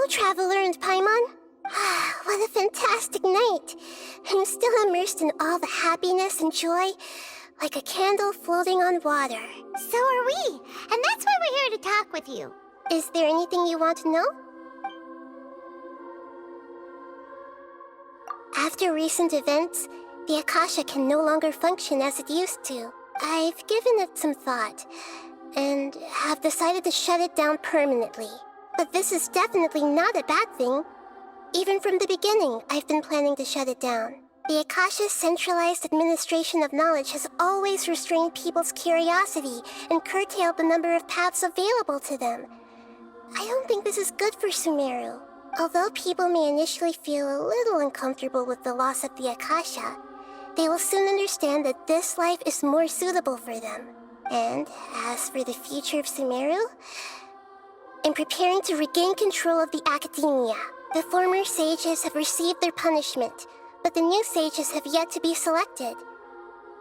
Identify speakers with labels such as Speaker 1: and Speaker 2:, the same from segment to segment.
Speaker 1: Traveler and Paimon. What a fantastic night. I'm still immersed in all the happiness and joy, like a candle floating on water.
Speaker 2: So are we, and that's why we're here to talk with you.
Speaker 1: Is there anything you want to know? After recent events, the Akasha can no longer function as it used to. I've given it some thought, and have decided to shut it down permanently. But this is definitely not a bad thing. Even from the beginning, I've been planning to shut it down. The Akasha's centralized administration of knowledge has always restrained people's curiosity and curtailed the number of paths available to them. I don't think this is good for Sumeru. Although people may initially feel a little uncomfortable with the loss of the Akasha, they will soon understand that this life is more suitable for them. And as for the future of Sumeru, I'm preparing to regain control of the academia. The former sages have received their punishment, but the new sages have yet to be selected.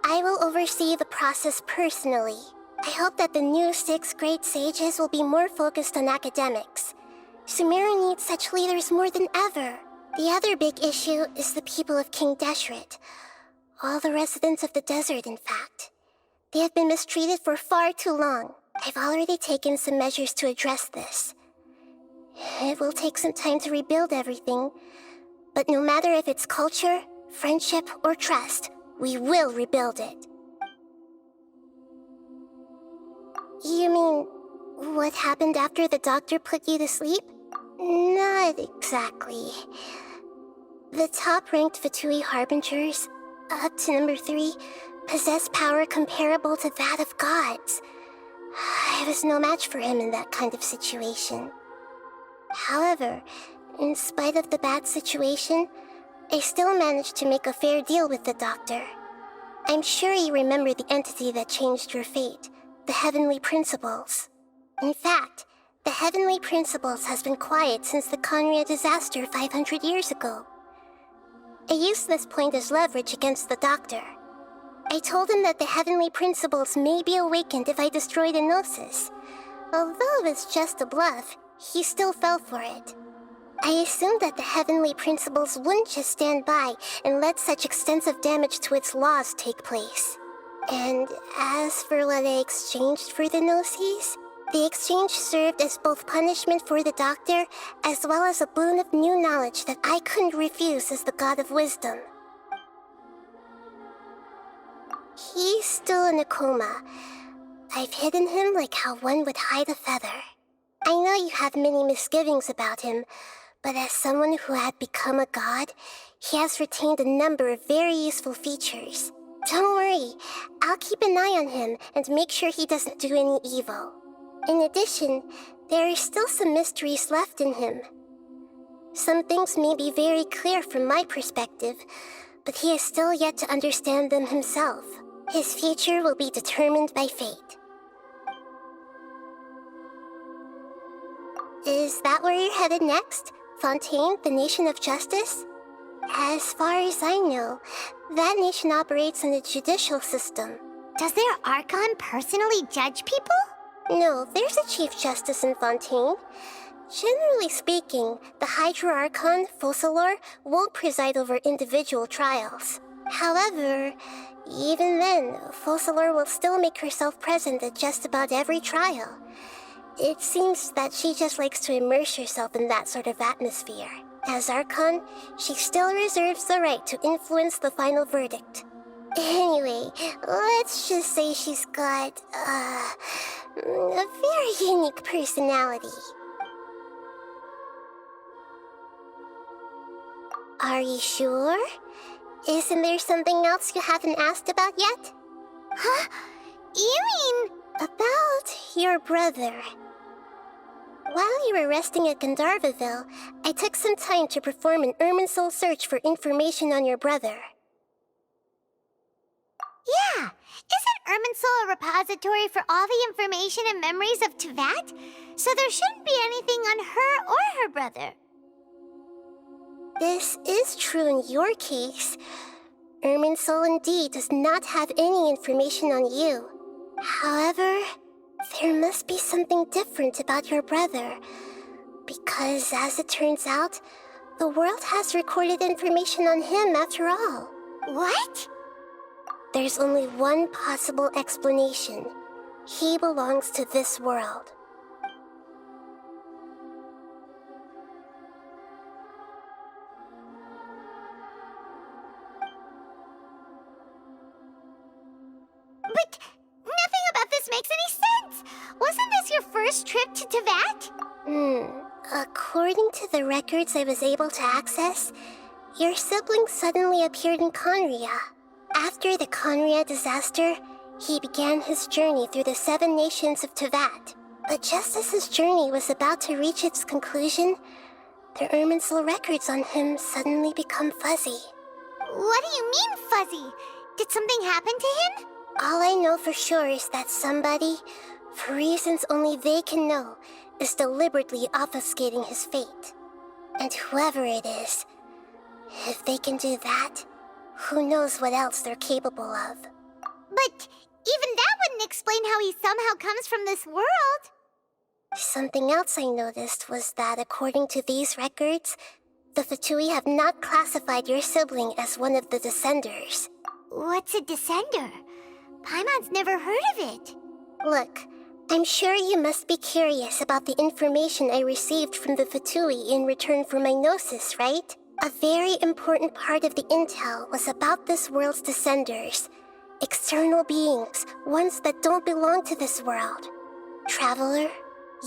Speaker 1: I will oversee the process personally. I hope that the new 6th grade sages will be more focused on academics. Sumeru needs such leaders more than ever. The other big issue is the people of King Deshret. All the residents of the desert, in fact. They have been mistreated for far too long. I've already taken some measures to address this. It will take some time to rebuild everything, but no matter if it's culture, friendship, or trust, we will rebuild it. You mean, what happened after the doctor put you to sleep? Not exactly. The top-ranked Fatui Harbingers, up to number 3, possess power comparable to that of gods. I was no match for him in that kind of situation. However, in spite of the bad situation, I still managed to make a fair deal with the doctor. I'm sure you remember the entity that changed your fate, the Heavenly Principles. In fact, the Heavenly Principles has been quiet since the Conria disaster 500 years ago. I used this point as leverage against the doctor. I told him that the Heavenly Principles may be awakened if I destroyed Enosis. Although it's just a bluff, he still fell for it. I assumed that the Heavenly Principles wouldn't just stand by and let such extensive damage to its laws take place. And as for what I exchanged for the Gnosis, the exchange served as both punishment for the doctor, as well as a boon of new knowledge that I couldn't refuse as the God of Wisdom. He's still in a coma. I've hidden him like how one would hide a feather. I know you have many misgivings about him, but as someone who had become a god, he has retained a number of very useful features. Don't worry, I'll keep an eye on him and make sure he doesn't do any evil. In addition, there are still some mysteries left in him. Some things may be very clear from my perspective, but he is still yet to understand them himself. His future will be determined by fate. Is that where you're headed next? Fontaine, the Nation of Justice? As far as I know, that nation operates on a judicial system.
Speaker 2: Does their Archon personally judge people?
Speaker 1: No, there's a Chief Justice in Fontaine. Generally speaking, the Hydra Archon, Focalor, won't preside over individual trials. However, even then, Focalor will still make herself present at just about every trial. It seems that she just likes to immerse herself in that sort of atmosphere. As Archon, she still reserves the right to influence the final verdict. Anyway, let's just say she's got, a very unique personality. Are you sure? Isn't there something else you haven't asked about yet?
Speaker 2: Huh? You mean...
Speaker 1: About your brother. While you were resting at Gandharvaville, I took some time to perform an Irminsul search for information on your brother.
Speaker 2: Yeah! Isn't Irminsul a repository for all the information and memories of Tevat? So there shouldn't be anything on her or her brother.
Speaker 1: This is true in your case. Irminsul indeed does not have any information on you. However, there must be something different about your brother. Because, as it turns out, the world has recorded information on him after all.
Speaker 2: What?
Speaker 1: There's only one possible explanation. He belongs to this world.
Speaker 2: But nothing about this makes any sense! Wasn't this your first trip to Teyvat?
Speaker 1: According to the records I was able to access, your sibling suddenly appeared in Conria. After the Conria disaster, he began his journey through the 7 nations of Teyvat. But just as his journey was about to reach its conclusion, the Irminsul records on him suddenly become fuzzy.
Speaker 2: What do you mean, fuzzy? Did something happen to him?
Speaker 1: All I know for sure is that somebody, for reasons only they can know, is deliberately obfuscating his fate. And whoever it is, if they can do that, who knows what else they're capable of.
Speaker 2: But even that wouldn't explain how he somehow comes from this world.
Speaker 1: Something else I noticed was that according to these records, the Fatui have not classified your sibling as one of the Descenders.
Speaker 2: What's a Descender? Paimon's never heard of it.
Speaker 1: Look, I'm sure you must be curious about the information I received from the Fatui in return for my gnosis, right? A very important part of the intel was about this world's Descenders. External beings, ones that don't belong to this world. Traveler,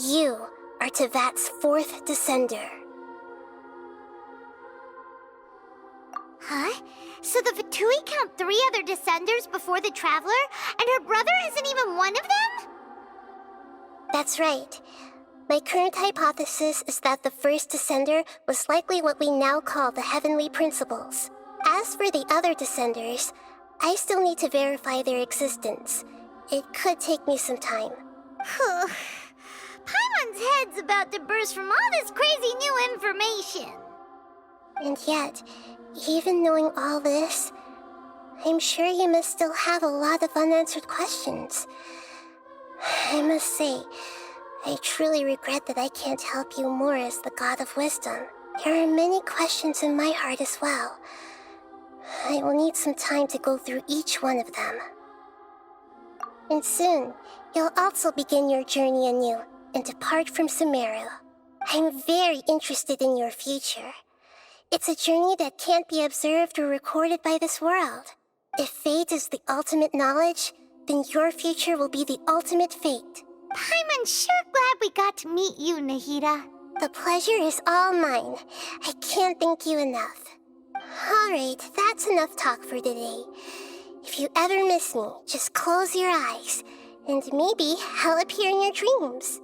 Speaker 1: you are Teyvat's 4th Descender.
Speaker 2: Huh? So the Fatui count 3 other Descenders before the Traveler, and her brother isn't even one of them?
Speaker 1: That's right. My current hypothesis is that the first Descender was likely what we now call the Heavenly Principles. As for the other Descenders, I still need to verify their existence. It could take me some time.
Speaker 2: Paimon's head's about to burst from all this crazy new information.
Speaker 1: And yet, even knowing all this, I'm sure you must still have a lot of unanswered questions. I must say, I truly regret that I can't help you more as the God of Wisdom. There are many questions in my heart as well. I will need some time to go through each one of them. And soon, you'll also begin your journey anew and depart from Sumeru. I'm very interested in your future. It's a journey that can't be observed or recorded by this world. If fate is the ultimate knowledge, then your future will be the ultimate fate.
Speaker 2: Paimon's sure glad we got to meet you, Nahida.
Speaker 1: The pleasure is all mine. I can't thank you enough. Alright, that's enough talk for today. If you ever miss me, just close your eyes, and maybe I'll appear in your dreams.